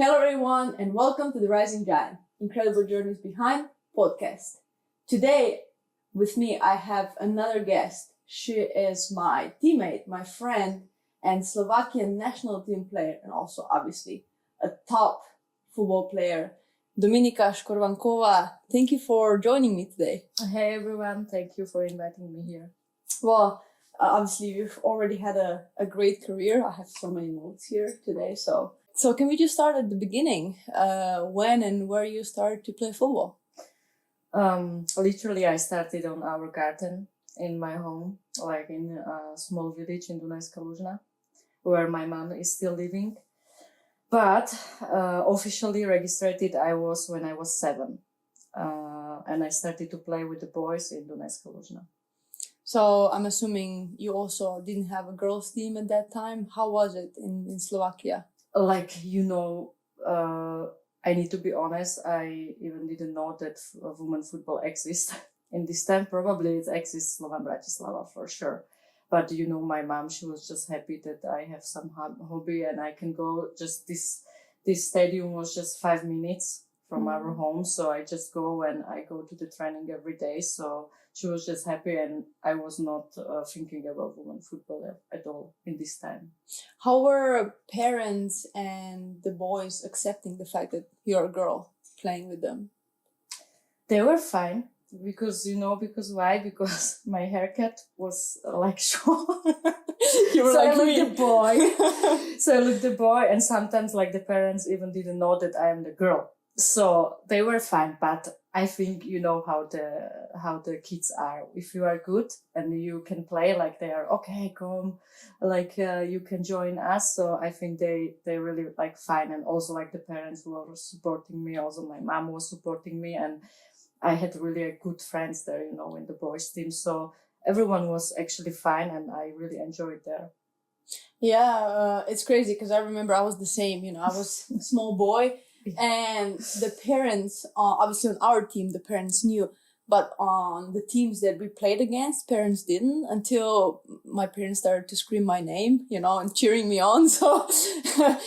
Hello everyone and welcome to the Rising Giant, Incredible Journeys Behind podcast. Today with me I have another guest. She is my teammate, my friend, and Slovakian national team player, and also obviously a top football player, Dominika Škorvánková. Thank you for joining me today. Hey everyone, thank you for inviting me here. Well, obviously you've already had a great career. I have so many notes here today, so can we just start at the beginning? When and where you started to play football? Literally I started on our garden in my home, like in a small village in Dunajská Lužna, where my mom is still living. But officially registered I was when I was 7. And I started to play with the boys in Dunajská Lužna. So I'm assuming you also didn't have a girls' team at that time. How was it in Slovakia? I need to be honest, I even didn't know that women football exists. In this time, probably it exists Slovan Bratislava for sure. But my mom, she was just happy that I have some hobby and I can go just this stadium was just 5 minutes from our home. So I just go and I go to the training every day. So she was just happy and I was not thinking about women football at all in this time. How were parents and the boys accepting the fact that you're a girl playing with them? They were fine because why? Because my haircut was short. You were so like I looked me. the boy. So I looked the boy and sometimes the parents even didn't know that I am the girl. So they were fine, but I think how the kids are. If you are good and you can play, they are okay, come, you can join us. So I think they really fine, and also the parents were supporting me. Also my mom was supporting me, and I had really good friends there, in the boys team. So everyone was actually fine, and I really enjoyed there. Yeah, it's crazy because I remember I was the same. I was a small boy. And the parents, obviously on our team, the parents knew, but on the teams that we played against, parents didn't until my parents started to scream my name, and cheering me on. So,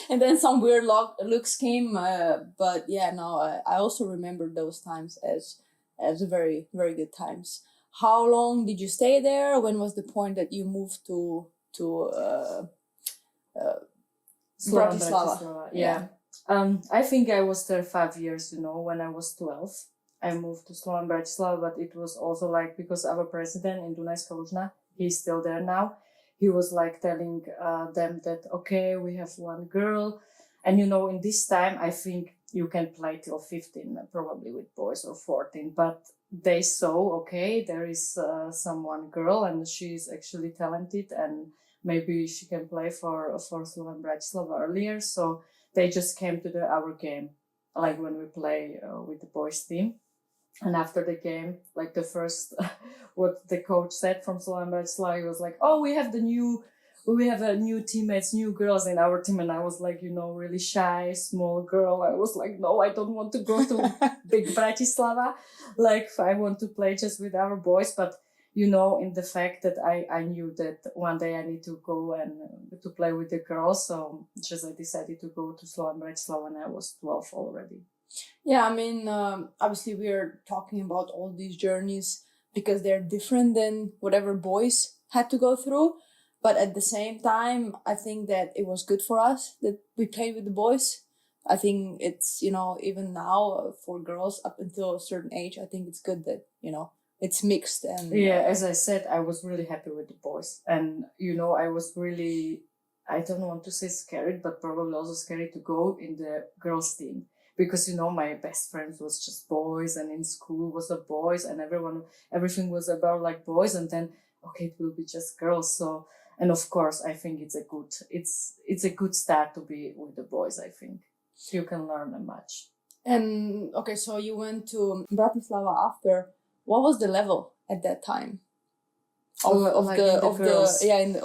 and then some weird looks came. But yeah, no, I also remember those times as very, very good times. How long did you stay there? When was the point that you moved to Bratislava? Yeah. I think I was there 5 years, when I was 12. I moved to Slovan Bratislava, but it was also because our president in Dunajská Lužna, he's still there now. He was telling them that, okay, we have one girl. And, in this time, I think you can play till 15, probably with boys, or 14. But they saw, okay, there is one girl and she's actually talented and maybe she can play for Slovan Bratislava earlier. So they just came to our game, when we play with the boys team. And after the game, the first, what the coach said from Slovan Bratislava, he was like, oh, we have new teammates, new girls in our team. And I was really shy, small girl. I was like, no, I don't want to go to big Bratislava. I want to play just with our boys. But in the fact that I knew that one day I need to go and to play with the girls. So just I decided to go to Slovan Bratislava when I was 12 already. Yeah, I mean, obviously we are talking about all these journeys because they're different than whatever boys had to go through. But at the same time, I think that it was good for us that we played with the boys. I think it's, even now for girls up until a certain age, I think it's good that, it's mixed. And yeah, as I said, I was really happy with the boys. And, I was really, I don't want to say scared, but probably also scared to go in the girls' team. Because, my best friends was just boys, and in school was a boys, and everything was about boys. And then, okay, it will be just girls. So, and of course, I think it's a good start to be with the boys, I think. You can learn much. And, okay, so you went to Bratislava after. What was the level at that time on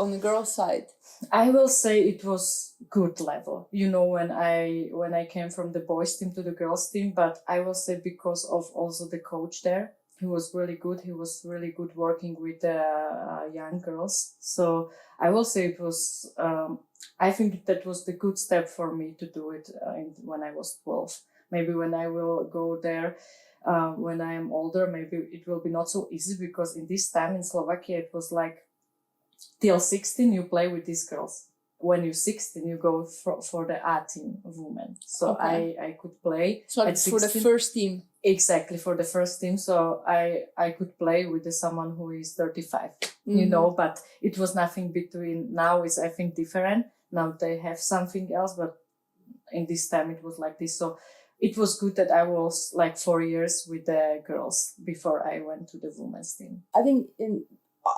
the girls' side? I will say it was good level. When I came from the boys team to the girls team, but I will say because of also the coach there, he was really good. He was really good working with young girls. So I will say it was I think that was the good step for me to do it when I was 12. Maybe when I will go there, when I am older, maybe it will be not so easy, because in this time in Slovakia, it was like till 16 you play with these girls. When you're 16, you go for the A team of women. So I could play. So at 16. For the first team. Exactly, for the first team. So I could play with someone who is 35, you know, but it was nothing between. Now is, I think, different. Now they have something else, but in this time it was like this. So it was good that I was like 4 years with the girls before I went to the women's team. I think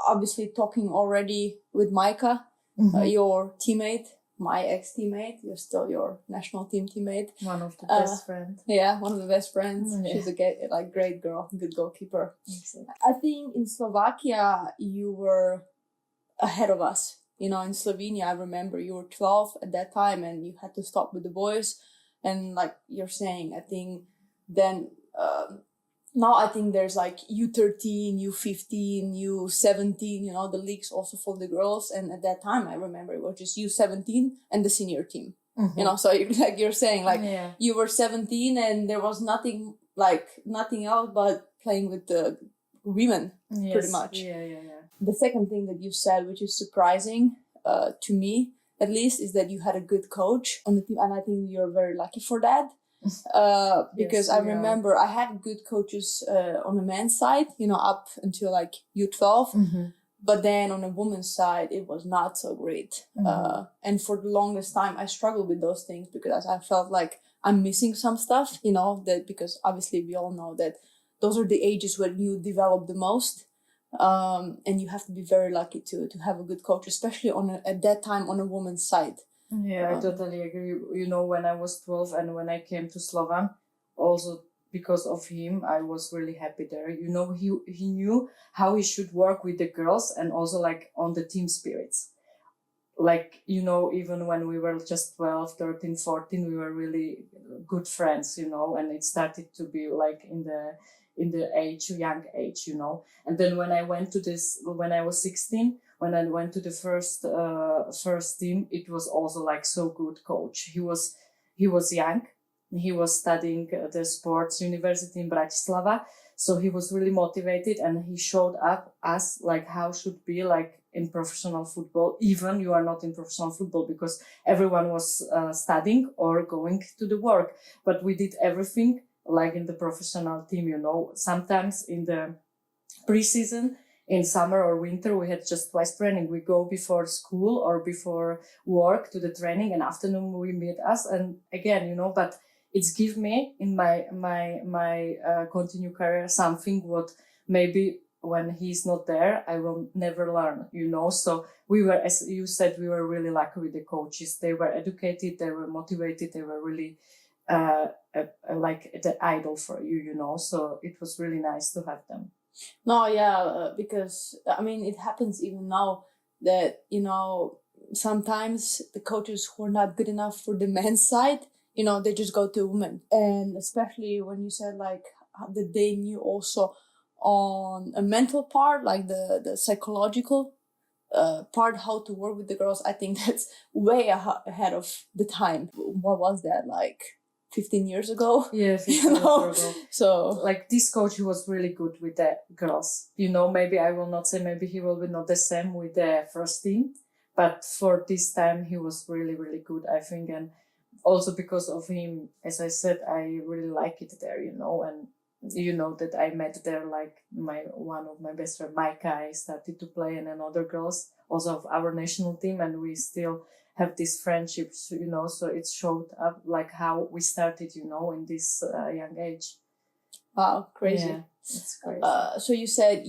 obviously talking already with Maika, your teammate, my ex-teammate, you're still your national team teammate. One of the best friends. Yeah, one of the best friends. Yeah. She's a great girl, good goalkeeper. Exactly. I think in Slovakia, you were ahead of us. You know, in Slovenia, I remember you were 12 at that time and you had to stop with the boys. And like you're saying, I think then, now I think there's like U13, U15, U17, you know, the leagues also for the girls. And at that time, I remember it was just U17 and the senior team. You know, so like you're saying, like you were 17 and there was nothing else but playing with the women, pretty much. Yeah. The second thing that you said, which is surprising to me, at least, is that you had a good coach on the team. And I think you're very lucky for that. Because I remember I had good coaches on the men's side, you know, up until like U12. But then on the women's side, it was not so great. And for the longest time, I struggled with those things because I felt like I'm missing some stuff, you know, that because obviously we all know that those are the ages where you develop the most. And you have to be very lucky to have a good coach, especially at that time on a woman's side. Yeah, I totally agree. You know, when I was 12 and when I came to Slovan, also because of him, I was really happy there. You know, he knew how he should work with the girls and also like on the team spirits. Like, you know, even when we were just 12, 13, 14, we were really good friends, you know, and it started to be like in the young age, you know. And then when I went to when I was 16, when I went to the first team, it was also like so good coach. He was young. He was studying the sports university in Bratislava. So he was really motivated and he showed us like how should be like in professional football, even you are not in professional football, because everyone was studying or going to the work. But we did everything like in the professional team, you know. Sometimes in the preseason, in summer or winter, we had just twice training. We go before school or before work to the training, and afternoon we meet us. And again, you know, but it's give me in my continue career something what maybe when he's not there, I will never learn, you know. So we were, as you said, we were really lucky with the coaches. They were educated, they were motivated, they were really like the idol for you, you know. So it was really nice to have them. No, yeah, because I mean, it happens even now that, you know, sometimes the coaches who are not good enough for the men's side, you know, they just go to women. And especially when you said like that they knew also on a mental part, like the psychological part, how to work with the girls, I think that's way ahead of the time. What was that, like 15 years ago? Yeah, 15 years ago. So like this coach, he was really good with the girls. You know, maybe I will not say maybe he will be not the same with the first team, but for this time he was really, really good, I think. And also because of him, as I said, I really like it there, you know. And you know that I met there like one of my best friend, Maika, I started to play, and then other girls also of our national team, and we still have these friendships, you know. So it showed up like how we started, you know, in this young age. Wow, crazy. Yeah, it's crazy. So you said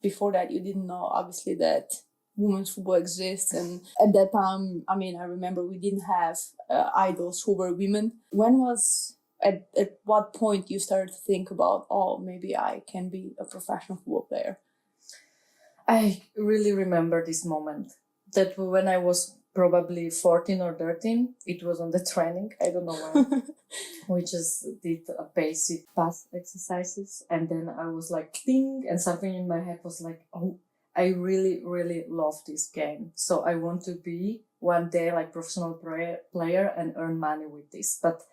before that you didn't know obviously that women's football exists, and at that time, I mean, I remember we didn't have idols who were women. When was at what point you started to think about, oh, maybe I can be a professional football player? I really remember this moment that when I was probably 14 or 13, it was on the training. I don't know why. We just did a basic pass exercises, and then I was like, ding, and something in my head was like, oh, I really, really love this game. So I want to be one day like professional player and earn money with this. But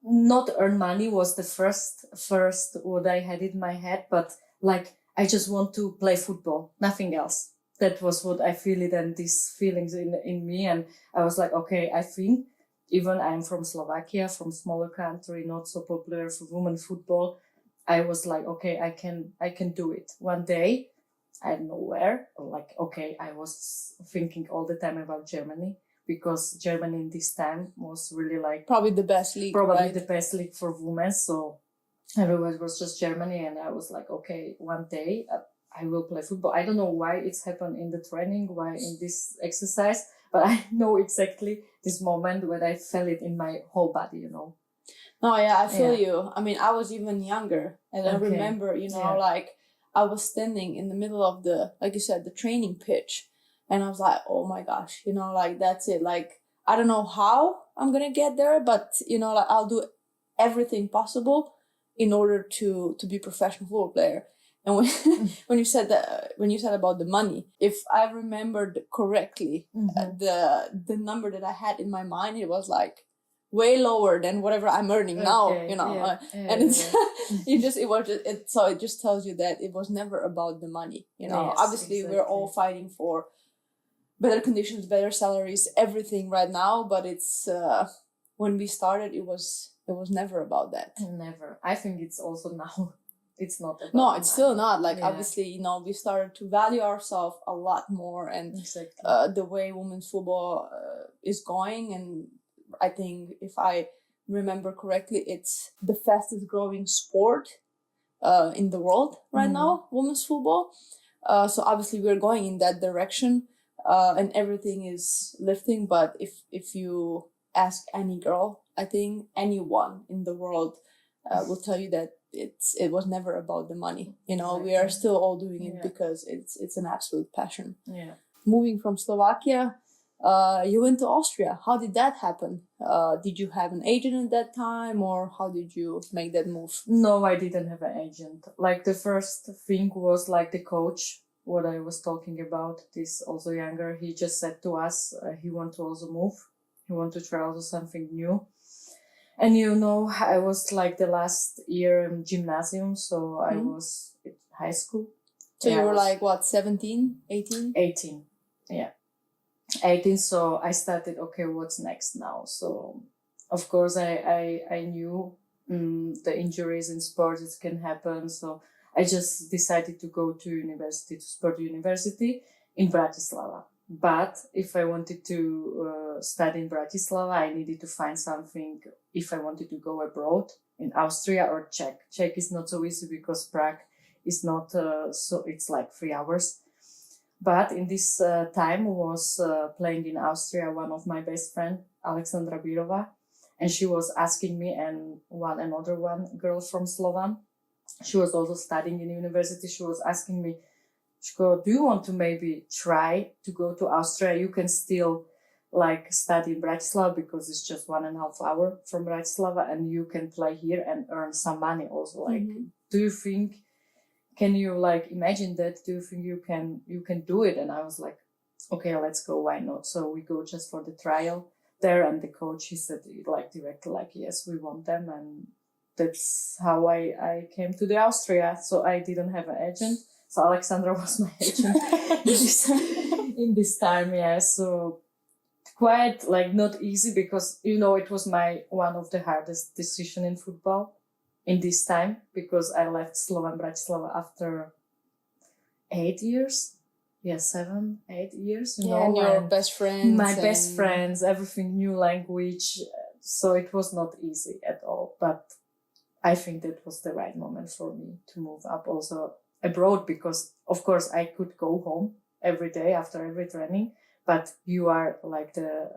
not earn money was the first what I had in my head, but like I just want to play football, nothing else. That was what I feel it, and these feelings in me. And I was like, okay, I think even I'm from Slovakia, from smaller country, not so popular for women football. I was like, okay, I can do it one day. I don't know where. Like, okay, I was thinking all the time about Germany, because Germany in this time was really like Probably the best league, probably right? the best league for women. So everywhere was just Germany, and I was like, okay, one day I will play football. I don't know why it's happened in the training, why in this exercise, but I know exactly this moment when I felt it in my whole body, you know. No, yeah, I feel Yeah. you. I mean, I was even younger, and I Okay. remember, Yeah. like I was standing in the middle of the, like you said, the training pitch, and I was like, oh my gosh, like that's it. Like, I don't know how I'm gonna get there, but like I'll do everything possible in order to be a professional football player. And when when you said about the money, if I remembered correctly, the number that I had in my mind, it was like way lower than whatever I'm earning now, Yeah. and it's so it just tells you that it was never about the money, Yes, obviously we're all exactly. fighting for better conditions, better salaries, everything right now, but it's when we started, it was never about that. Never. I think it's also now. It's not about No, the it's still money. not. Like, Yeah. obviously, we started to value ourselves a lot more, and Exactly. the way women's football is going. And I think, if I remember correctly, it's the fastest growing sport in the world right now, women's football. So obviously we're going in that direction, and everything is lifting. But if you ask any girl, I think anyone in the world will tell you that it was never about the money. We are still all doing it because it's an absolute passion. Yeah. Moving from Slovakia, you went to Austria. How did that happen? Did you have an agent at that time, or how did you make that move? No, I didn't have an agent. Like, the first thing was like the coach, what I was talking about, this also younger, he just said to us, he want to also move. He want to try also something new. And I was like the last year in gymnasium, so I was in high school. So you were like, what, 17, 18? 18, yeah. 18, so I started, okay, what's next now? So, of course, I knew the injuries in sports, it can happen. So I just decided to go to sport university in Bratislava. But if I wanted to study in Bratislava, I needed to find something if I wanted to go abroad in Austria or Czech. Czech is not so easy because Prague is not, so it's like 3 hours. But in this time was playing in Austria one of my best friend, Alexandra Birova, and she was asking me, and another girl from Slovan, she was also studying in university, she was asking me, Shko, do you want to maybe try to go to Austria? You can still like study in Bratislava because it's just 1.5 hour from Bratislava, and you can play here and earn some money also. Like, do you think, can you like imagine that? Do you think you can do it? And I was like, okay, let's go. Why not? So we go just for the trial there, and the coach, he said like directly, like, yes, we want them. And that's how I came to the Austria. So I didn't have an agent. So Alexandra was my agent in this time. Yeah. So quite like not easy because, it was one of the hardest decision in football in this time, because I left Slovan Bratislava after 8 years. Yeah, 7, 8 years, and your best friends. My best friends, everything, new language. So it was not easy at all. But I think that was the right moment for me to move up also abroad, because of course I could go home every day after every training, but you are like the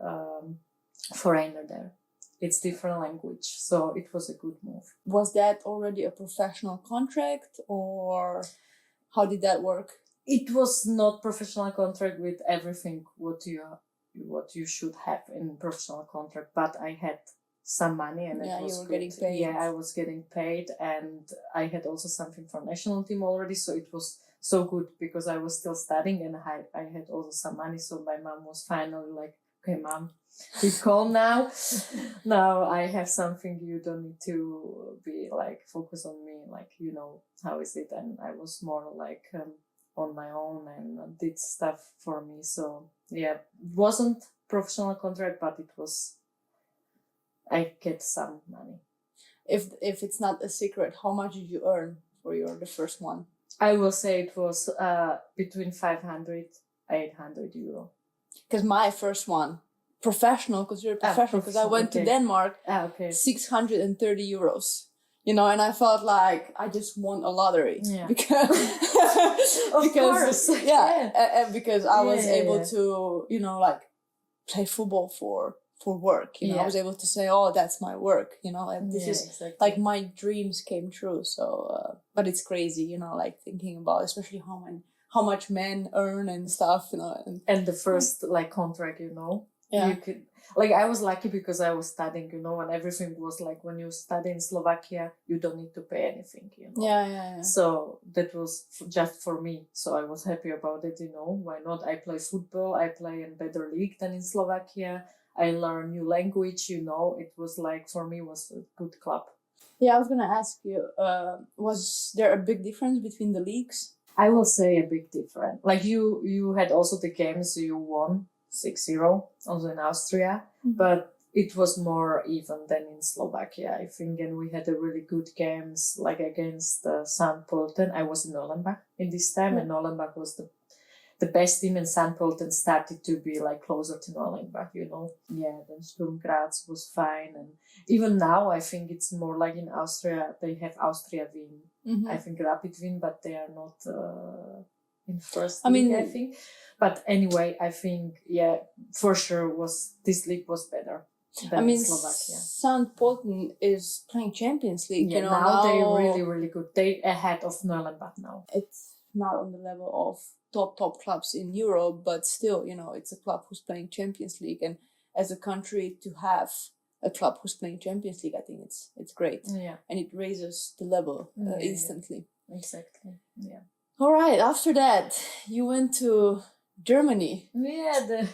foreigner there. It's different language, so it was a good move. Was that already a professional contract, or how did that work? It was not professional contract with everything what you should have in professional contract, but I had some money, and it was you were good. getting paid. Yeah, I was getting paid, and I had also something for national team already, so it was so good because I was still studying and I had also some money. So my mom was finally like, okay, mom, be calm now. Now I have something, you don't need to be like focus on me, like, you know, how is it? And I was more like on my own and did stuff for me. So yeah, it wasn't professional contract, but it was, I get some money. If it's not a secret, how much did you earn for the first one? I will say it was between 500, 800 euro. Because my first one, professional, considered professional, because I went to Denmark, 630 euros. You know, and I felt like I just won a lottery. Yeah. Because, of course. and because I was able to, you know, like play football for work. You know, I was able to say, oh, that's my work. You know, and this is exactly. like my dreams came true. So, but it's crazy, you know, like thinking about, especially how much men earn and stuff, you know. And the first like contract, you know. Yeah. You could, like, I was lucky because I was studying, you know, and everything was like, when you study in Slovakia, you don't need to pay anything, you know. Yeah. So that was just for me. So I was happy about it, you know. Why not? I play football. I play in better league than in Slovakia. I learn new language, you know. It was like, for me, was a good club. Yeah, I was going to ask you, was there a big difference between the leagues? I will say a big difference. Like you had also the games you won 6-0, also in Austria, but it was more even than in Slovakia, I think. And we had a really good games, like against St. Pölten. I was in Nuremberg in this time, and Nuremberg was the best team, and St. Pölten started to be like closer to Nuremberg, you know. Yeah, then Sturm Graz was fine. And even now, I think it's more like in Austria, they have Austria Wien. I think Rapid Wien, but they are not in first league, I think. But anyway, I think, for sure this league was better than Slovakia. St. Pölten is playing Champions League. Yeah, you know, now they're really, really good. They ahead of Nuremberg now. It's not on the level of top clubs in Europe, but still, you know, it's a club who's playing Champions League. And as a country to have a club who's playing Champions League, I think it's great. Yeah. And it raises the level instantly. Exactly. Yeah. All right. After that, you went to Germany. Yeah, the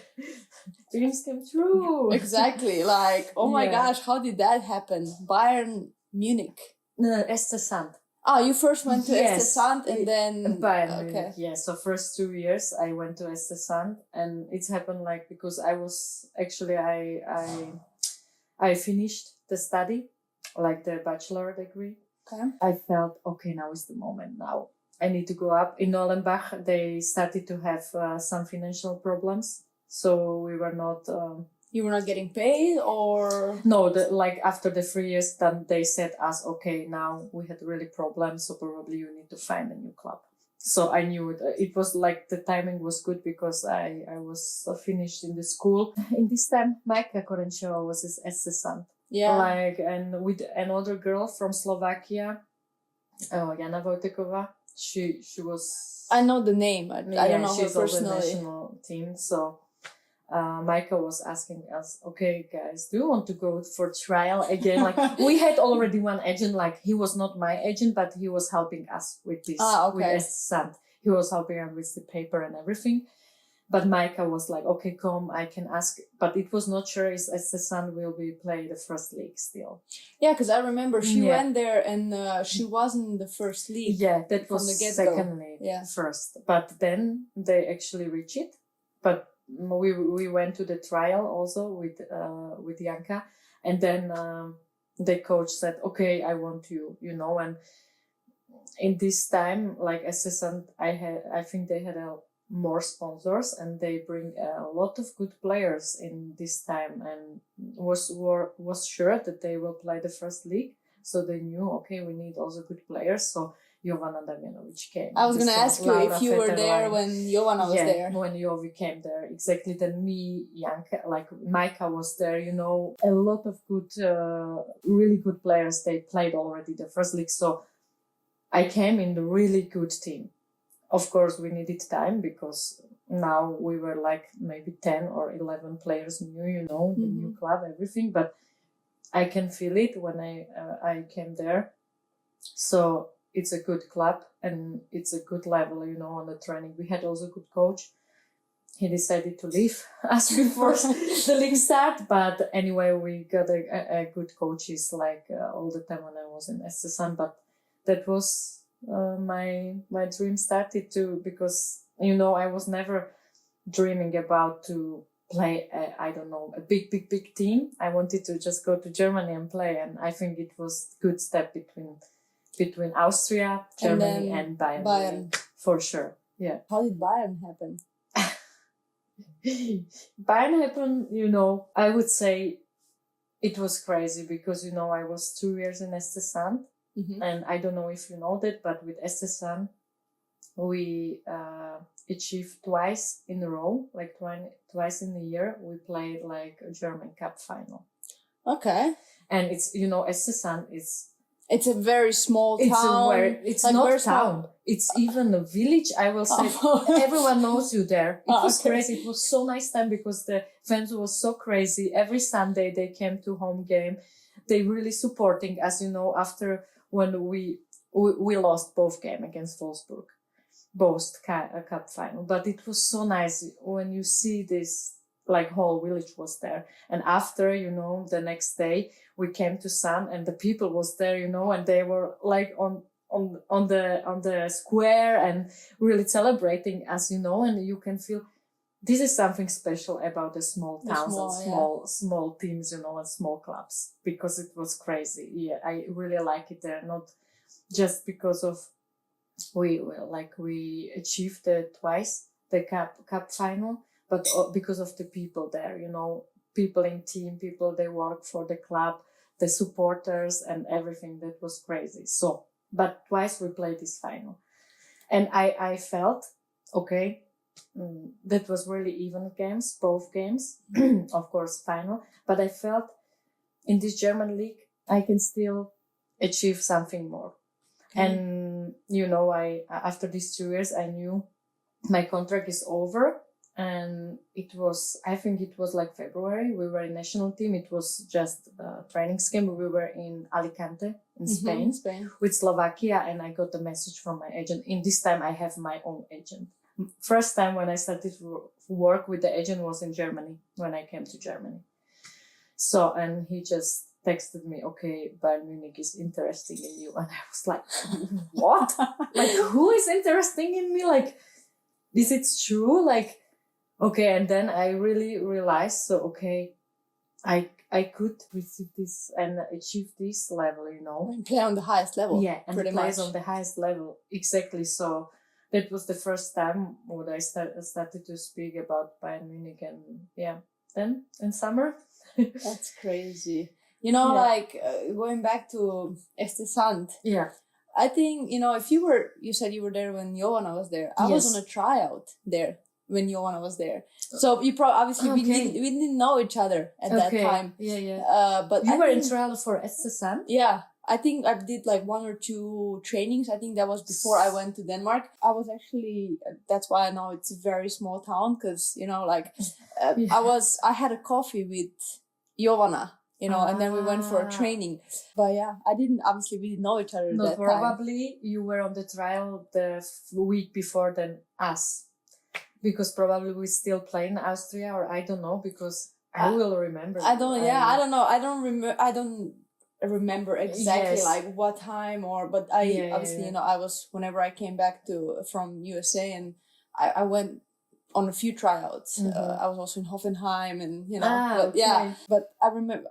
dreams came true. Exactly. Like, oh my gosh, how did that happen? Bayern Munich. No, Este Sand. You first went to Este Sand and then Bayern Munich. Yeah, so first 2 years I went to Este Sand, and it's happened like because I was actually I finished the study, like the bachelor degree. Okay. I felt, okay, now is the moment. Now I need to go up. In Nuremberg, they started to have some financial problems. So we were not... you were not getting paid, or...? No, like after the 3 years, then they said us, okay, now we had really problems, so probably you need to find a new club. So I knew it was like the timing was good because I was finished in the school. In this time, Majka Korenčová was his assistant. Yeah. Like, and with another girl from Slovakia, Jana Vojteková, she was... I know the name, I don't know her she's on the personally. national team, so... Majka was asking us, okay, guys, do you want to go for trial again? Like, we had already one agent, like, he was not my agent, but he was helping us with this, with Sand. He was helping us with the paper and everything. But Majka was like, okay, come, I can ask. But it was not sure if Sand will be play the first league still. Yeah, because I remember she went there and she wasn't in the first league. Yeah, that was the second league first. But then they actually reached it. But we went to the trial also with Janka, and then the coach said, okay, I want you, you know. And in this time, like assistant, I think they had more sponsors, and they bring a lot of good players in this time, and was sure that they will play the first league. So they knew, okay, we need also good players. So Jovana Damjanovic came. I was going to ask you if you were there when Jovana was there. When Jovi came there, exactly. Then me, Janka, like Majka was there, you know. A lot of good, really good players, they played already the first league. So I came in the really good team. Of course, we needed time because now we were like maybe 10 or 11 players new, you know, the new club, everything. But I can feel it when I came there. So it's a good club and it's a good level, on the training. We had also a good coach. He decided to leave us before the league start, but anyway, we got a good coaches all the time when I was in SSN. But that was my dream started to, because I was never dreaming about to play a big team. I wanted to just go to Germany and play, and I think it was a good step between Austria, Germany, and Bayern. For sure. Yeah. How did Bayern happen? Bayern happened, I would say it was crazy because, I was 2 years in Estesand, and I don't know if you know that, but with Estesand, we achieved twice in a row, like twice in a year, we played like a German Cup final. Okay. And it's, Estesand it's a very small town. It's like not a town. It's even a village. I will say everyone knows you there. It was crazy. It was so nice time because the fans was so crazy. Every Sunday they came to home game. They really supporting us, after when we lost both game against Wolfsburg, both cup final. But it was so nice when you see this, like whole village was there. And after, the next day we came to Sun and the people was there, and they were like on the square and really celebrating us, and you can feel this is something special about the small towns and small teams, and small clubs, because it was crazy. Yeah, I really like it there, not just because of we achieved twice the cup final, but because of the people there, people in team, people they work for the club, the supporters and everything. That was crazy. So, but twice we played this final, and I felt okay. That was really even games, both games, of course final. But I felt in this German league I can still achieve something more. And I after these 2 years I knew my contract is over. And I think it was like February. We were in national team. It was just a training scheme. We were in Alicante in Spain with Slovakia. And I got a message from my agent. In this time, I have my own agent. First time when I started to work with the agent was in Germany, when I came to Germany. So, and he just texted me, okay, Bayern Munich is interested in you. And I was like, what? Like, who is interested in me? Like, is it true? Like, okay, and then I really realized, so okay, I could receive this and achieve this level, And play on the highest level. Yeah, and play on the highest level. Exactly. So that was the first time when I started to speak about Bayern Munich, and then in summer. That's crazy. Going back to Estesand. Yeah. I think, if you said you were there when Joanna was there. I was on a tryout there when Joanna was there. So you obviously we didn't know each other at that time. Yeah. But you were in trial for Estesand? Yeah. I think I did like 1 or 2 trainings. I think that was before I went to Denmark. I was actually, that's why I know it's a very small town, because, I had a coffee with Joanna, and then we went for a training. But we didn't know each other at that time. Probably you were on the trial the week before than us. Because probably we still play in Austria, or I don't know, because I will remember. I don't know. I don't remember exactly like what time but I I was, whenever I came back from USA, and I went on a few tryouts. I was also in Hoffenheim, and but I remember,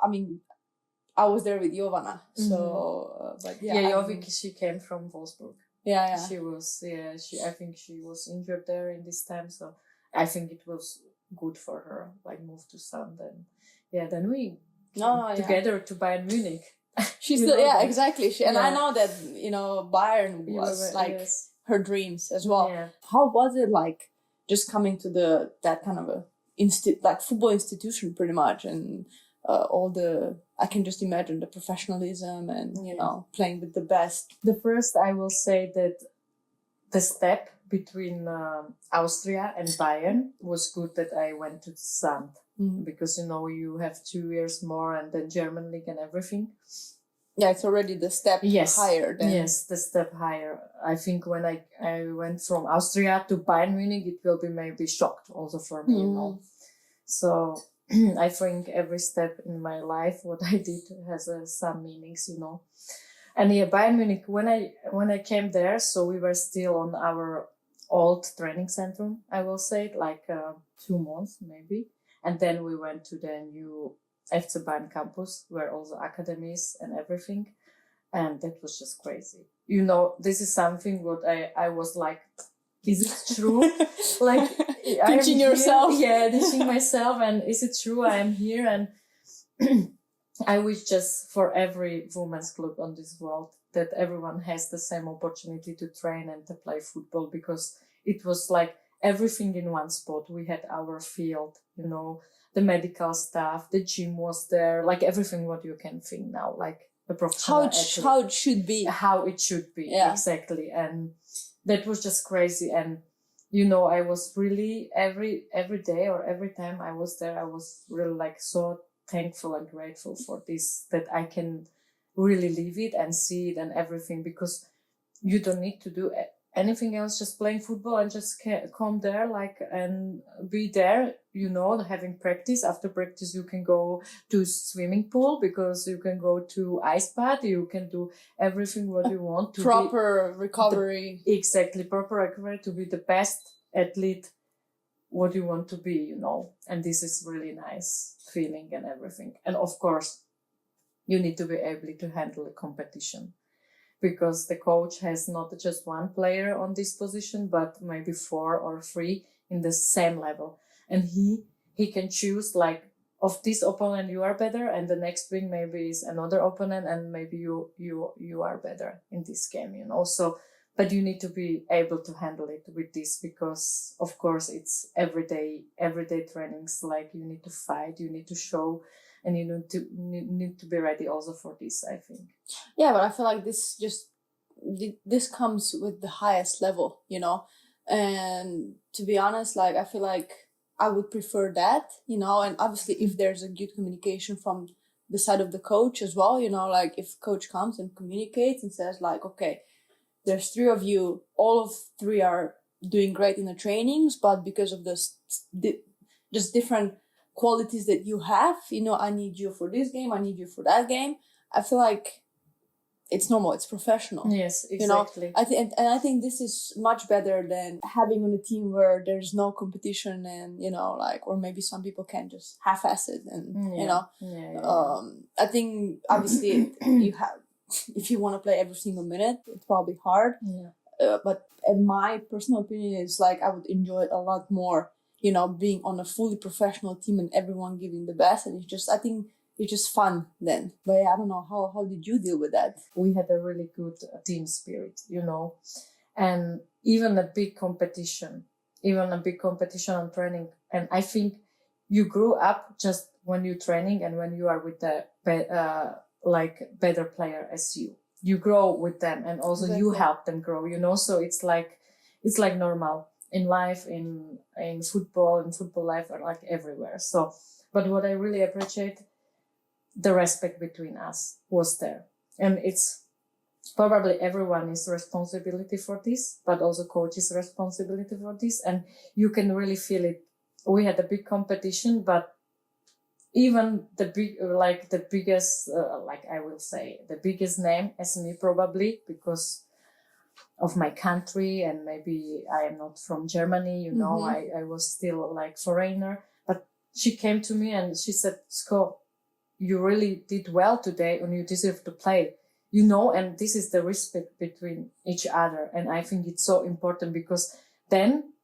I was there with Jovana. So Jovik, she came from Wolfsburg. Yeah. She was, I think she was injured there in this time. So I think it was good for her, like move to Sun. Then we together to Bayern Munich. She still, exactly. I know that, Bayern was her dreams as well. Yeah. How was it like just coming to that kind of a football institution pretty much, and I can just imagine the professionalism and, playing with the best. The first, I will say that the step between Austria and Bayern was good that I went to Sand, because, you have 2 years more, and then German league and everything. Yeah, it's already the step higher than... Yes, the step higher. I think when I went from Austria to Bayern Munich, it will be maybe shocked also for me, you know. So I think every step in my life, what I did has some meanings, you know. And yeah, Bayern Munich, when I came there, so we were still on our old training center, I will say, like 2 months maybe. And then we went to the new FC Bayern campus, where also academies and everything. And that was just crazy. You know, this is something what I was like, is it true? Like, teaching yourself. Yeah, teaching myself. And is it true I am here? And I wish just for every women's club on this world that everyone has the same opportunity to train and to play football, because it was like everything in one spot. We had our field, you know, the medical staff, the gym was there, like everything what you can think now, like a professional athlete. How it should be. How it should be, yeah. Exactly. And that was just crazy. And, you know, I was really every day or every time I was there, I was really like so thankful and grateful for this, that I can really live it and see it and everything, because you don't need to do anything else, just playing football and just come there like and be there, you know, having practice. After practice you can go to swimming pool, because you can go to ice bath, you can do everything what you want to proper recovery. Exactly, proper recovery to be the best athlete what you want to be, you know. And this is really nice feeling and everything. And of course you need to be able to handle the competition, because the coach has not just one player on this position, but maybe 4 or 3 in the same level. And he can choose like, of this opponent you are better, and the next week maybe is another opponent, and maybe you are better in this game, you know. So, but you need to be able to handle it with this, because of course it's everyday trainings. Like you need to fight, you need to show, and you need to be ready also for this, I think. Yeah, but I feel like this comes with the highest level, you know. And to be honest, like I feel like I would prefer that, you know. And obviously if there's a good communication from the side of the coach as well, you know, like if coach comes and communicates and says like, okay, there's 3 of you, all of 3 are doing great in the trainings, but because of just different qualities that you have, you know, I need you for this game, I need you for that game. I feel like it's normal, it's professional. Yes, exactly. You know, I think this is much better than having on a team where there's no competition, and, you know, like, or maybe some people can just half-ass it, and, you know, I think obviously if you want to play every single minute, it's probably hard. Yeah. But in my personal opinion, is like, I would enjoy it a lot more, you know, being on a fully professional team and everyone giving the best. And I think it's just fun then. But yeah, I don't know, how did you deal with that? We had a really good team spirit, you know, and even a big competition on training. And I think you grew up just when you're training and when you are with the better player as you grow with them, and also exactly. You help them grow, you know. So it's like normal in life, in football life, or like everywhere. So, but what I really appreciate, the respect between us was there. And it's probably everyone's responsibility for this, but also coach's responsibility for this. And you can really feel it. We had a big competition, but even the biggest name as me, probably because of my country, and maybe I am not from Germany, you know, I was still like foreigner, but she came to me and she said, Sko, you really did well today and you deserve to play, you know. And this is the respect between each other. And I think it's so important, because then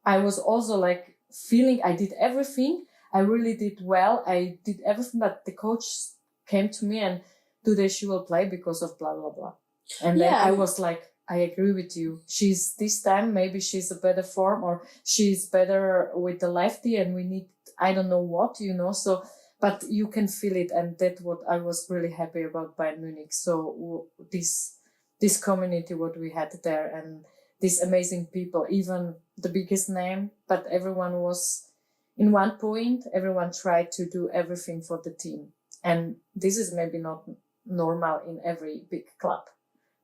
I was also like feeling I did everything. I really did well. I did everything, but the coach came to me and today she will play because of blah, blah, blah. And then I was like, I agree with you. She's this time, maybe she's a better form, or she's better with the lefty and we need, I don't know what, you know. So, but you can feel it. And that's what I was really happy about Bayern Munich. So this community, what we had there, and these amazing people, even the biggest name, but everyone was in one point, everyone tried to do everything for the team. And this is maybe not normal in every big club.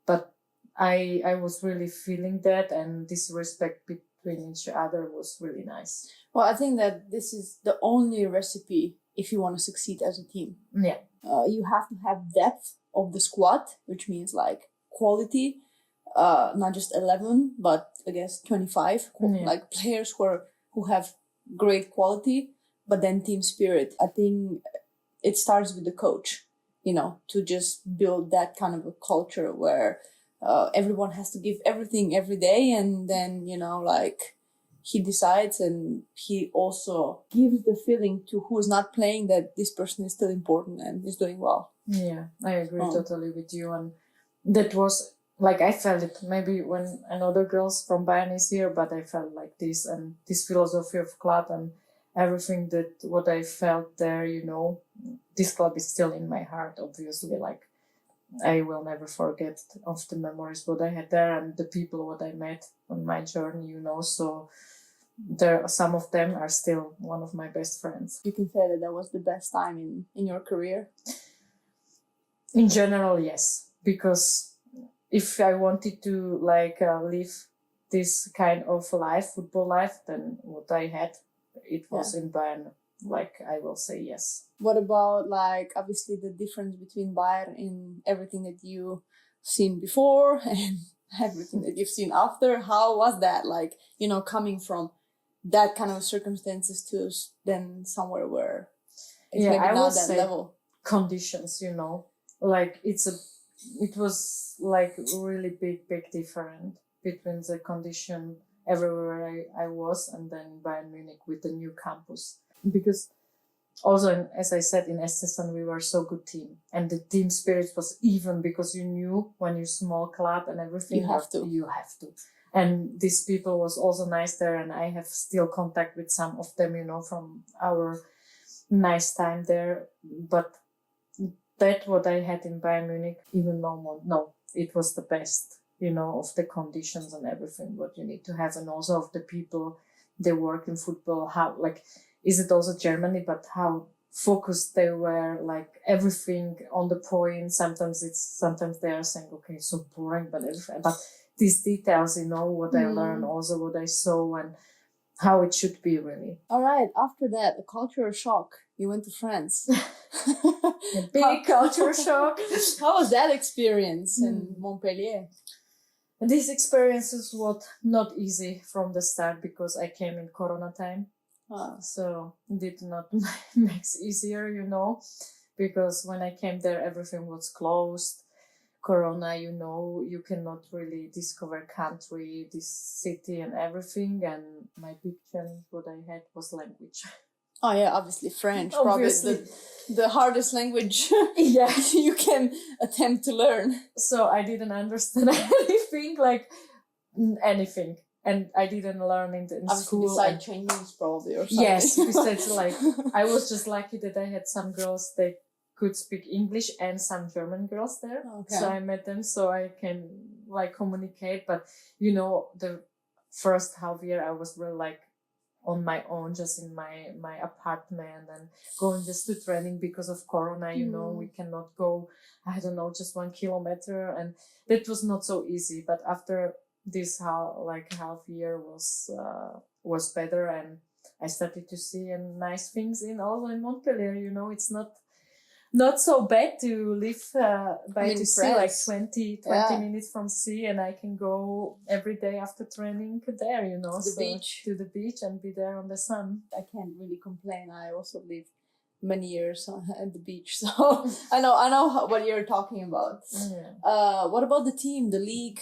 But I was really feeling that, and this respect between each other was really nice. Well, I think that this is the only recipe if you want to succeed as a team. Yeah. You have to have depth of the squad, which means like quality, not just 11, but I guess 25, like players who have great quality, but then team spirit. I think it starts with the coach, to just build that kind of a culture where everyone has to give everything every day, and then, like he decides, and he also gives the feeling to who is not playing that this person is still important and is doing well. Yeah, I agree totally with you. And that was like, I felt it maybe when another girls from Bayern is here, but I felt like this, and this philosophy of club and everything that what I felt there, this club is still in my heart, obviously. Like, I will never forget of the memories what I had there and the people what I met on my journey, so some of them are still one of my best friends. You can say that was the best time in your career? In general, yes, because if I wanted to live this kind of life, football life, then what I had, it was in Bayern. I will say yes. What about obviously the difference between Bayern in everything that you've seen before and everything that you've seen after? How was that? Coming from that kind of circumstances to then somewhere where it's maybe I not would that say level. Conditions, it was really big difference between the condition everywhere I was and then Bayern Munich with the new campus. Because also, as I said, in Estesan, we were so good team. And the team spirit was even because you knew when you're small club and everything, You have to. And these people was also nice there. And I have still contact with some of them, from our nice time there. But that what I had in Bayern Munich, even no, it was the best, of the conditions and everything, what you need to have. And also of the people, they work in football, how, is it also Germany, but how focused they were, everything on the point. Sometimes they are saying, okay, it's so boring, but these details, what I learned, also what I saw and how it should be really. All right. After that, a cultural shock. You went to France. A big culture shock. How was that experience in Montpellier? And this experience was not easy from the start because I came in Corona time. So it did not make it easier, because when I came there, everything was closed. Corona, you cannot really discover country, this city and everything. And my big challenge what I had was language. Oh yeah, obviously French. Obviously. Probably the hardest language Yeah. you can attempt to learn. So I didn't understand anything. And I didn't learn in school. Besides Chinese probably or something. Yes, besides I was just lucky that I had some girls that could speak English and some German girls there. Okay. So I met them so I can communicate. But the first half year I was really on my own, just in my apartment and going just to training because of Corona, we cannot go, I don't know, just 1 kilometer. And that was not so easy. But after this half year was better, and I started to see nice things also in Montpellier. It's not so bad to live by the sea, 20 minutes from sea, and I can go every day after training there, to the beach and be there on the sun. I can't really complain. I also lived many years at the beach, so I know what you're talking about. Yeah. What about the team, the league,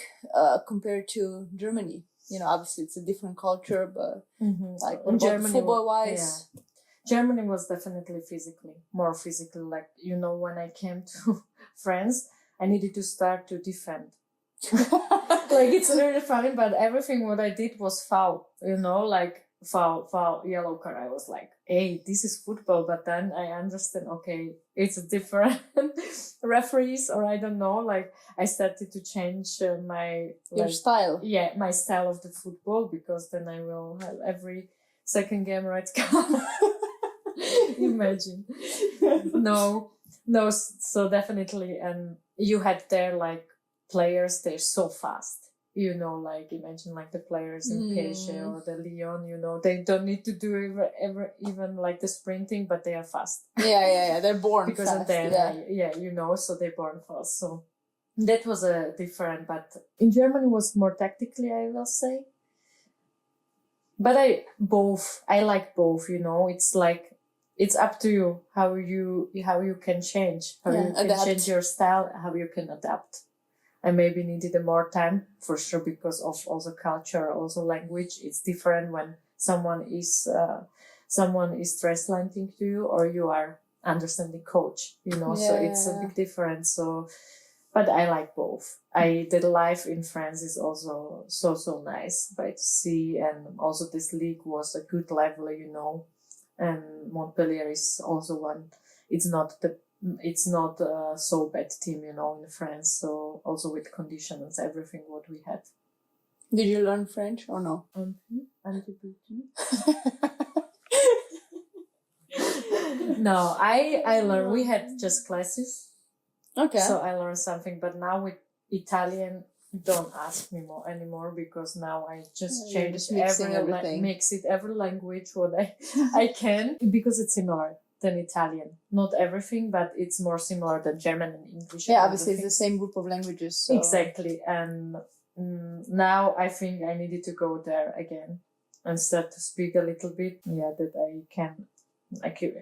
compared to Germany? Obviously it's a different culture, but what about football wise? Yeah. Germany was definitely more physically. When I came to France, I needed to start to defend. It's really funny, but everything what I did was foul, foul, yellow card. I was like, hey, this is football. But then I understand, okay, it's a different referees, or I don't know. I started to change your style. Yeah, my style of the football, because then I will have every second game red card. Imagine. No, No, so definitely. And you had there like players, they're so fast. You know, like imagine like the players in PSG or the Lyon, you know, they don't need to do ever even like the sprinting, but they are fast. Yeah. They're born because fast. of that, you know, so they're born fast. So that was a different, but in Germany was more tactically, I will say. But I like both, you know, it's like, it's up to you how you can change, how you can adapt. change your style, how you can adapt. I maybe needed more time for sure because of also culture, also language. It's different when someone is translating to you or you are understanding coach, you know, so it's a big difference. So, but I like both. The life in France is also so nice, right, to see. And also this league was a good level, you know, and Montpellier is also one. It's not a so bad team, you know, in France. So also with conditions, everything what we had. Did you learn French or no? No, I learned. We had just classes. Okay. So I learned something, but now with Italian, don't ask me anymore because now I just change every language what I can because it's similar than Italian. Not everything, but it's more similar than German and English. Yeah, obviously it's the same group of languages. So. Exactly. And now I think I needed to go there again and start to speak a little bit. Yeah, that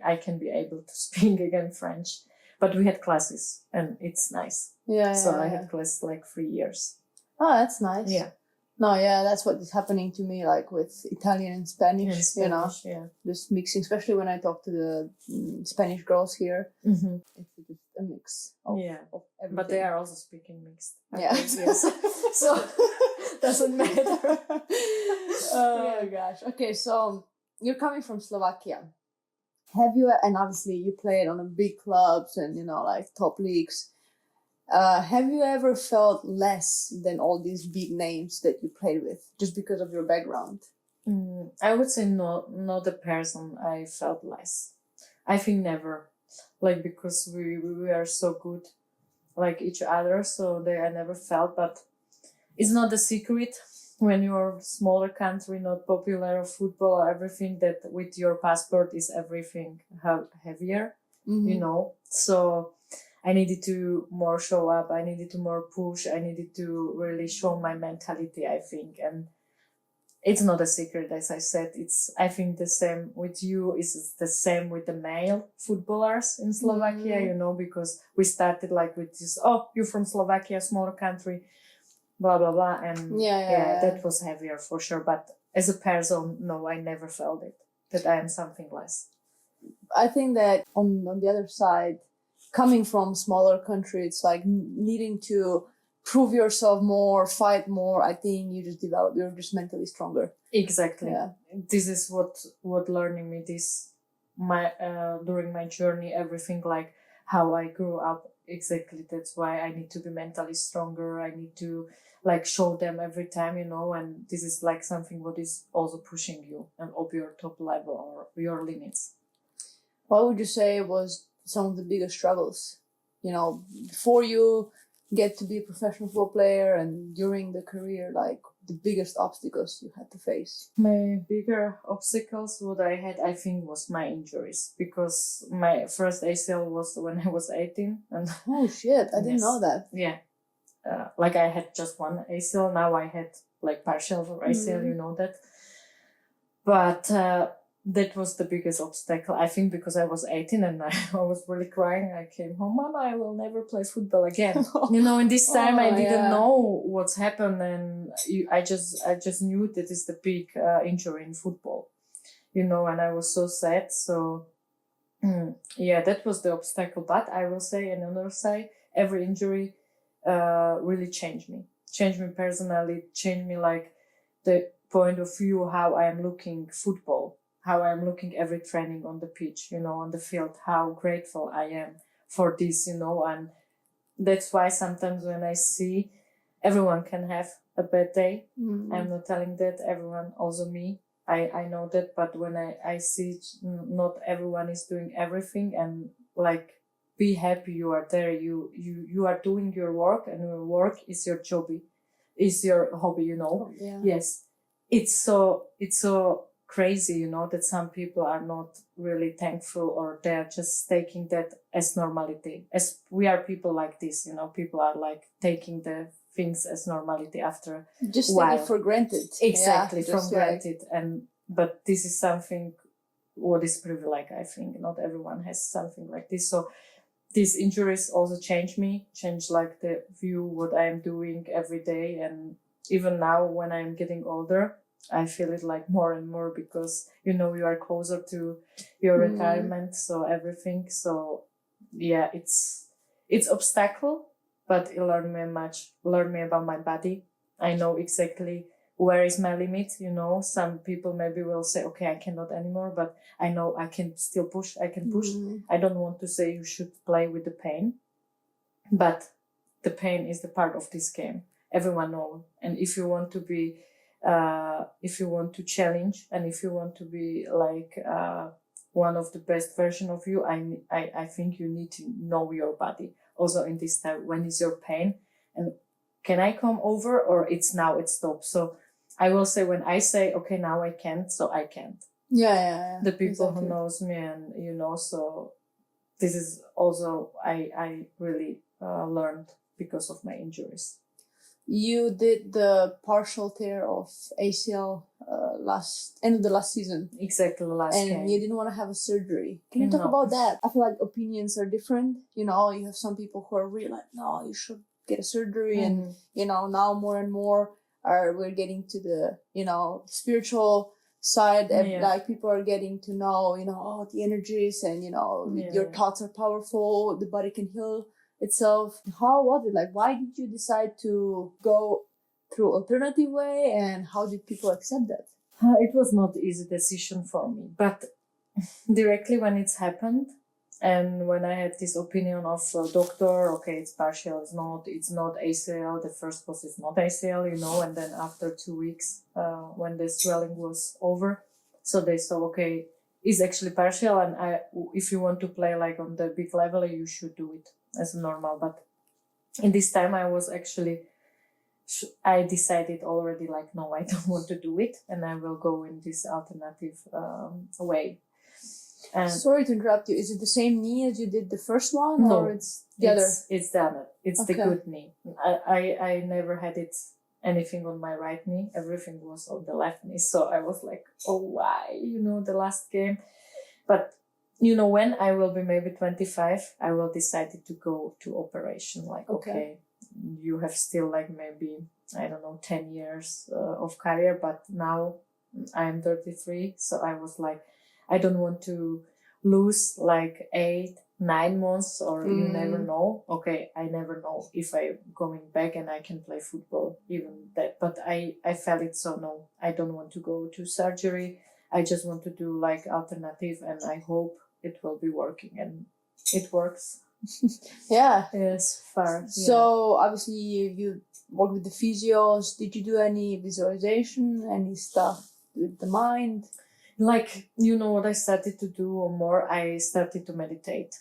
I can be able to speak again French. But we had classes and it's nice. I had classes like 3 years. Oh, that's nice. Yeah. No, that's what is happening to me, like with Italian and Spanish, you know, just mixing, especially when I talk to the Spanish girls here. Mm-hmm. It's just a mix of everything. But they are also speaking mixed. Yes. So, doesn't matter. Oh, gosh. Okay, so you're coming from Slovakia. Have you, and obviously you played on the big clubs and, you know, like top leagues. Have you ever felt less than all these big names that you played with just because of your background? I would say not the person I felt less. I think never. Like, because we are so good, like each other, so I never felt, but it's not a secret when you're a smaller country, not popular of football or everything, that with your passport is everything heavier, you know, so I needed to more show up. I needed to more push. I needed to really show my mentality, I think. And it's not a secret, as I said. I think the same with you is the same with the male footballers in Slovakia, you know, because we started like with this, you're from Slovakia, smaller country, blah, blah, blah. And that was heavier for sure. But as a person, no, I never felt it, that I am something less. I think that on the other side, coming from smaller country, it's like needing to prove yourself more, fight more. I think you're just mentally stronger. Exactly. Yeah. This is what learning me during my journey, everything, like how I grew up. Exactly. That's why I need to be mentally stronger. I need to like show them every time, you know, and this is like something what is also pushing you and up your top level or your limits. What would you say was some of the biggest struggles, you know, before you get to be a professional football player and during the career, like the biggest obstacles you had to face? My bigger obstacles, what I had, I think, was my injuries, because my first ACL was when I was 18. And oh shit, I didn't know that. Yeah. Like I had just one ACL, now I had like partial ACL, you know that. But that was the biggest obstacle, I think, because I was 18 and I was really crying. I came home, Mama, I will never play football again. You know, and this time I didn't know what's happened, and I just knew that it's the big injury in football, you know, and I was so sad. So that was the obstacle. But I will say, on the other side, every injury really changed me personally, changed me like the point of view how I am looking football, how I'm looking every training on the pitch, you know, on the field, how grateful I am for this, you know. And that's why sometimes when I see everyone can have a bad day, I'm not telling that everyone, also me, I know that, but when I see not everyone is doing everything, and like be happy you are there. You are doing your work, and your work is your job, is your hobby, you know. Oh, yeah. Yes. It's so crazy, you know, that some people are not really thankful, or they're just taking that as normality. As we are people like this, you know, people are like taking the things as normality after Just a while. take it for granted. Exactly, Yeah, from just granted. But this is something what is privilege, I think. Not everyone has something like this. So these injuries also changed like the view what I am doing every day. And even now when I'm getting older, I feel it like more and more, because, you know, you are closer to your retirement. So everything. So yeah, it's obstacle, but it learned me about my body. I know exactly where is my limit, you know. Some people maybe will say, okay, I cannot anymore, but I know I can still push. I can push. I don't want to say you should play with the pain, but the pain is the part of this game. Everyone knows. And if you want to be, if you want to challenge, and if you want to be like one of the best version of you, I think you need to know your body. Also in this time, when is your pain, and can I come over, or it stops. So I will say, when I say, okay, now I can't, so I can't. Yeah. The people who knows me, and, you know, so this is also, I really learned because of my injuries. You did the partial tear of ACL end of the last season. Exactly, the last game. And you didn't want to have a surgery. Can you talk about that? I feel like opinions are different. You know, you have some people who are really like, no, you should get a surgery. And, you know, now more and more we're getting to the, you know, spiritual side. And like people are getting to know, you know, the energies, and, you know, your thoughts are powerful. The body can heal itself. How was it? Like, why did you decide to go through alternative way, and how did people accept that? It was not an easy decision for me, but directly when it's happened, and when I had this opinion of doctor, okay, it's partial, it's not ACL. The first was it's not ACL, you know, and then after 2 weeks, when the swelling was over, so they saw, okay, it's actually partial, and if you want to play like on the big level, you should do it as normal. But in this time, I decided already, like, no, I don't want to do it, and I will go in this alternative way. And sorry to interrupt you. Is it the same knee as you did the first one, no, or it's the other? It's the other. It's the good knee. I never had anything on my right knee. Everything was on the left knee. So I was like, oh, why? You know, the last game. But, you know, when I will be maybe 25, I will decide to go to operation. Like, okay, you have still like maybe, I don't know, 10 years of career. But now I'm 33. So I was like, I don't want to lose like 8-9 months, or you never know. Okay, I never know if I'm going back and I can play football, even that. But I felt it, so no, I don't want to go to surgery. I just want to do like alternative, and I hope it will be working, and it works. Yeah. Yes, far. So obviously you work with the physios. Did you do any visualization, any stuff with the mind? Like, you know what I started to do more? I started to meditate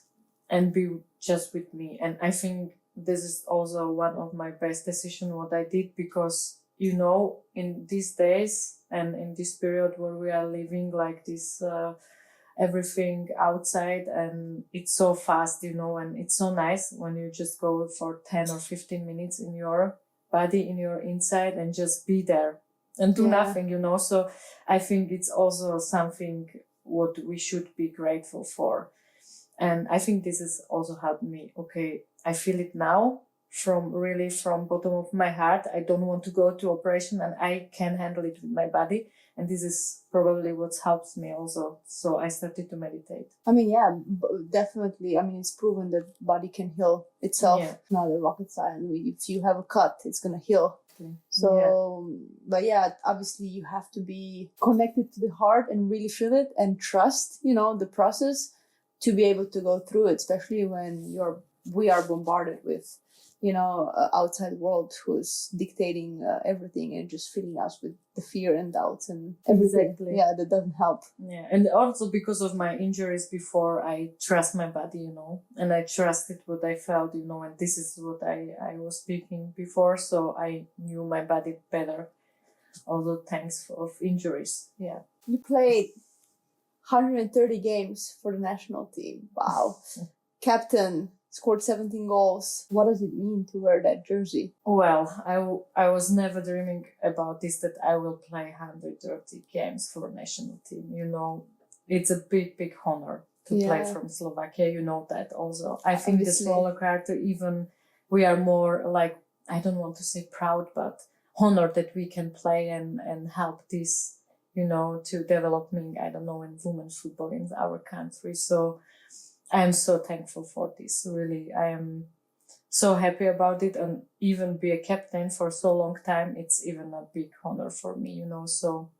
and be just with me. And I think this is also one of my best decisions what I did, because, you know, in these days and in this period where we are living like this, everything outside, and it's so fast, you know, and it's so nice when you just go for 10 or 15 minutes in your body, in your inside, and just be there and do nothing, you know. So I think it's also something what we should be grateful for. And I think this has also helped me. Okay, I feel it now from bottom of my heart. I don't want to go to operation, and I can handle it with my body. And this is probably what helps me also. So I started to meditate. I mean, yeah, definitely. I mean, it's proven that body can heal itself. Yeah. Not a rocket science. If you have a cut, it's going to heal. So, but yeah, obviously you have to be connected to the heart and really feel it and trust, you know, the process to be able to go through it, especially when we are bombarded with outside world who's dictating everything and just filling us with the fear and doubts and everything. Exactly. Yeah, that doesn't help. Yeah, and also because of my injuries before, I trust my body, and I trusted what I felt, and this is what I was speaking before, so I knew my body better, although thanks of injuries. Yeah. You played 130 games for the national team. Wow. Captain, scored 17 goals. What does it mean to wear that jersey? Well, I was never dreaming about this, that I will play 130 games for a national team. It's a big, big honor to play from Slovakia. You know that also. I think the smaller character, even we are more like, I don't want to say proud, but honored that we can play and help this, to developing, I don't know, in women's football in our country. So I am so thankful for this. Really, I am so happy about it, and even be a captain for so long time, it's even a big honor for me, So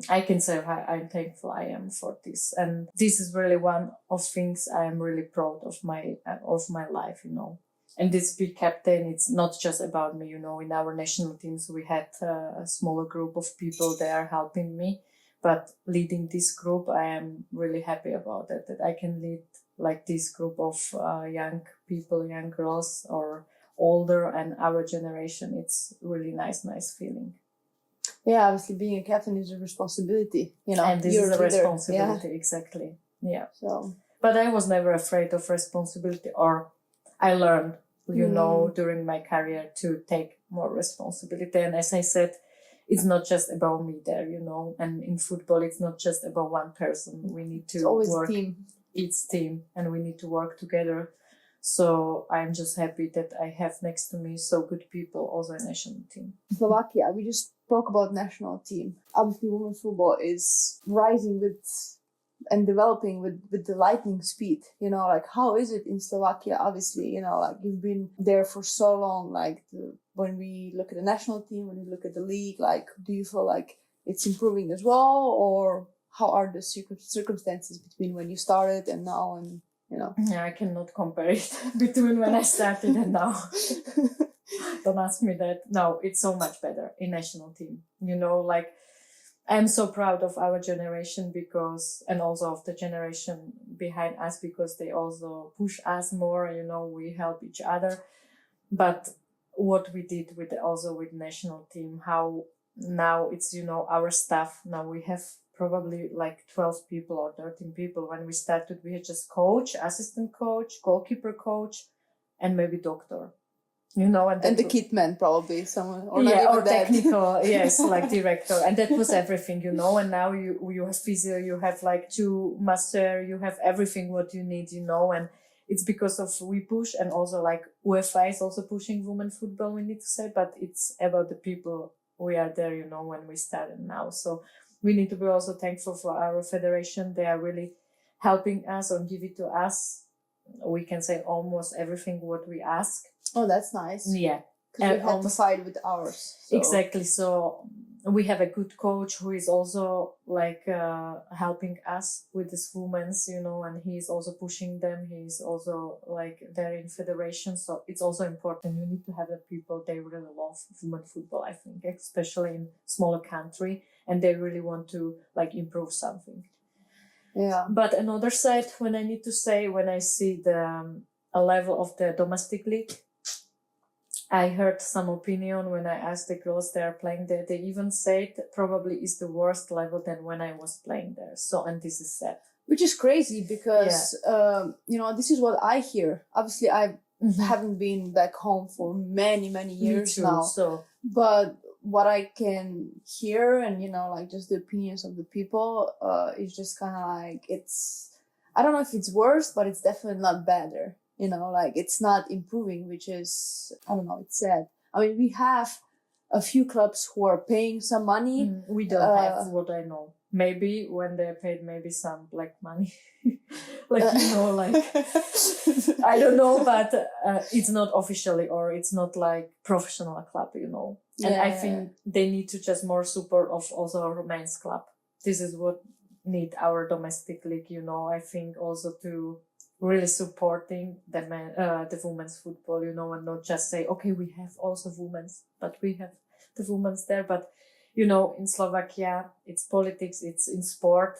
I can say how I'm thankful I am for this, and this is really one of things I am really proud of my life, And this big captain, it's not just about me, In our national teams, we had a smaller group of people there helping me. But leading this group, I am really happy about it, that I can lead like this group of young people, young girls or older and our generation. It's really nice feeling. Yeah, obviously being a captain is a responsibility, And this is a leader. responsibility, exactly. Yeah. So, but I was never afraid of responsibility, or I learned, during my career to take more responsibility. And as I said, it's not just about me there, and in football, it's not just about one person. We need to work. It's team, and we need to work together. So I'm just happy that I have next to me so good people, also a national team. Slovakia, we just spoke about national team. Obviously, women's football is rising and developing with the lightning speed, how is it in Slovakia? Obviously, you've been there for so long, when we look at the national team, when we look at the league, do you feel like it's improving as well, or how are the circumstances between when you started and now, and Yeah, I cannot compare it between when I started and now. Don't ask me that. No, it's so much better in national team. I'm so proud of our generation and also of the generation behind us, because they also push us more, we help each other. But what we did with national team, how now it's, our staff, now we have probably like 12 people or 13 people. When we started, we had just coach, assistant coach, goalkeeper coach, and maybe doctor. And the kit man probably someone, or technical, yes, like director, and that was everything, and now you have physio, you have like 2 master, you have everything what you need, and it's because of we push, and also like UEFA is also pushing women football, we need to say, but it's about the people we are there, when we started now. So we need to be also thankful for our federation. They are really helping us or give it to us. We can say almost everything what we ask. Oh, that's nice. Yeah. Because we had to fight with ours. So. Exactly. So we have a good coach who is also like helping us with this women's, and he's also pushing them. He's also like there in federation. So it's also important. You need to have the people, they really love women football, I think, especially in smaller country, and they really want to like improve something. Yeah. But another side, when I see the a level of the domestic league, I heard some opinion when I asked the girls they are playing there. They even said probably is the worst level than when I was playing there. So, and this is sad. Which is crazy because, this is what I hear. Obviously, I haven't been back home for many, many years now. So, but what I can hear and, just the opinions of the people is just kind of like I don't know if it's worse, but it's definitely not better. It's not improving, which is, I don't know, it's sad. I mean, we have a few clubs who are paying some money. We don't have what I know. Maybe when they're paid, maybe some black money. I don't know, but it's not officially, or it's not like professional club, And I think they need to just more support of also a Romance club. This is what need our domestic league, I think also to really supporting the women's football, and not just say, okay, we have also women's, but we have the women's there. But, in Slovakia, it's politics, it's in sport,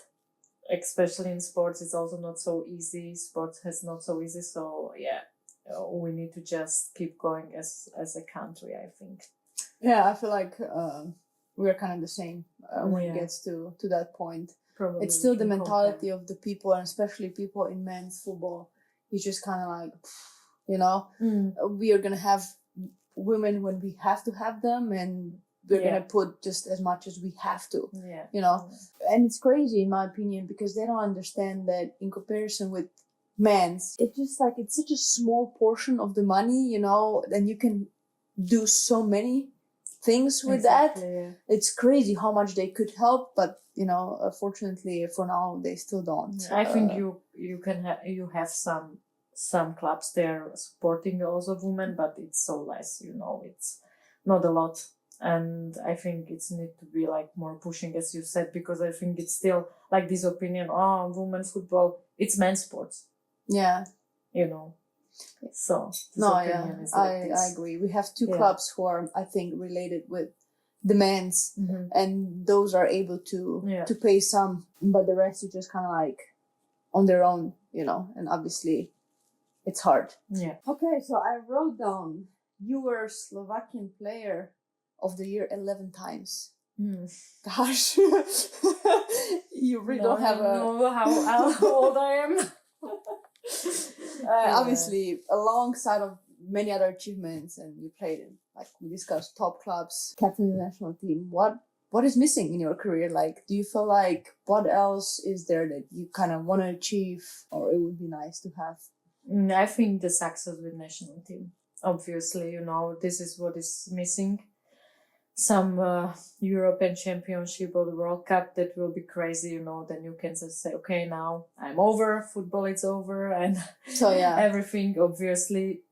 especially in sports, it's also not so easy. Sports has not so easy. So, we need to just keep going as a country, I think. Yeah, I feel like we're kind of the same when it gets to that point. Probably it's still the mentality of the people, and especially people in men's football. You just kind of like, we are going to have women when we have to have them, and we're going to put just as much as we have to, And it's crazy, in my opinion, because they don't understand that in comparison with men's, it's just like, it's such a small portion of the money, and you can do so many things with that. It's crazy how much they could help, but fortunately for now they still don't. I think you have some clubs there supporting also women, but it's so less, it's not a lot. And I think it's need to be like more pushing, as you said, because I think it's still like this opinion, women's football, it's men's sports. Yeah. So I agree. We have two clubs who are, I think, related with the men's, and those are able to pay some, but the rest is just kind of like on their own, and obviously it's hard. Yeah. Okay, so I wrote down you were Slovakian player of the year 11 times. Gosh, you really don't have know how old I am. Obviously, alongside of many other achievements, and you played in, like we discussed, top clubs, captain of the national team. What is missing in your career? Like, do you feel like what else is there that you kind of want to achieve, or it would be nice to have? I think the success with national team. Obviously, this is what is missing. Some European Championship or the World Cup, that will be crazy, then you can just say, okay, now I'm over, football is over, and so everything, obviously,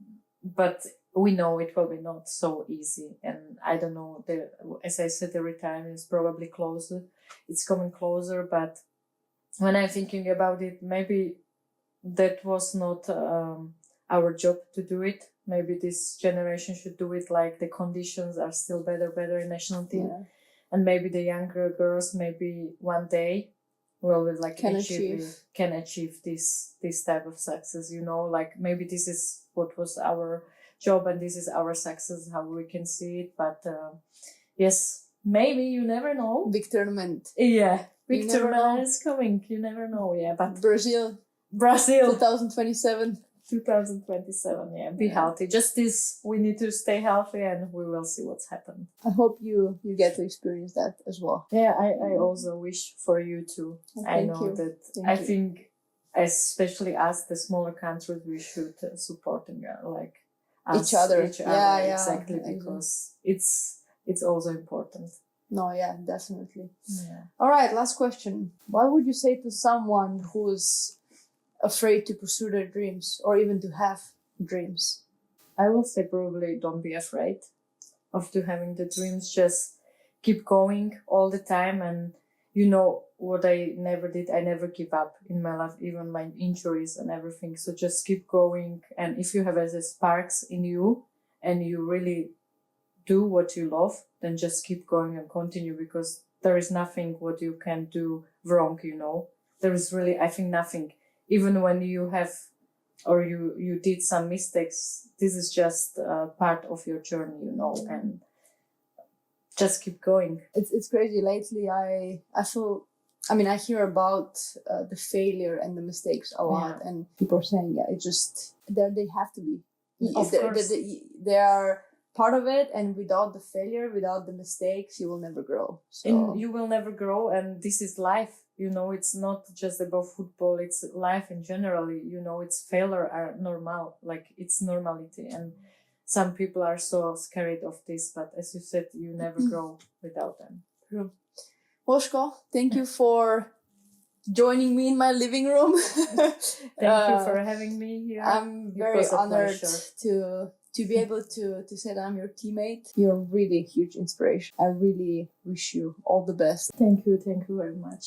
but we know it will be not so easy. And I don't know, as I said, the retirement is probably closer, it's coming closer, but when I'm thinking about it, maybe that was not our job to do it. Maybe this generation should do it, like the conditions are still better in national team. Yeah. And maybe the younger girls, maybe one day will can achieve this type of success, like maybe this is what was our job and this is our success, how we can see it. But yes, maybe you never know. Big tournament. Yeah, big tournament is coming. You never know. Yeah, but Brazil 2027, be healthy. Just this, we need to stay healthy, and we will see what's happened. I hope you get to experience that as well. Yeah, I also wish for you too. I know that. I think, especially as the smaller countries, we should support like each other. Yeah, exactly, because it's also important. No, yeah, definitely. Yeah. All right, last question. What would you say to someone who's afraid to pursue their dreams, or even to have dreams? I will say probably don't be afraid of having the dreams. Just keep going all the time. And what I never did, I never give up in my life, even my injuries and everything. So just keep going. And if you have sparks in you and you really do what you love, then just keep going and continue, because there is nothing what you can do wrong, There is really, I think, nothing. Even when you have, or you did some mistakes, this is just part of your journey, and just keep going. It's crazy. Lately, I feel, I hear about the failure and the mistakes a lot, and people are saying, it's just, they have to be. Of course. They are part of it, and without the failure, without the mistakes, you will never grow. And you will never grow, and this is life. It's not just about football, it's life in general. It's failure are normal, like it's normality. And some people are so scared of this, but as you said, you never grow without them. True. Oshko, thank you for joining me in my living room. Thank you for having me here. I'm very honored to be able to say that I'm your teammate. You're really a huge inspiration. I really wish you all the best. Thank you very much.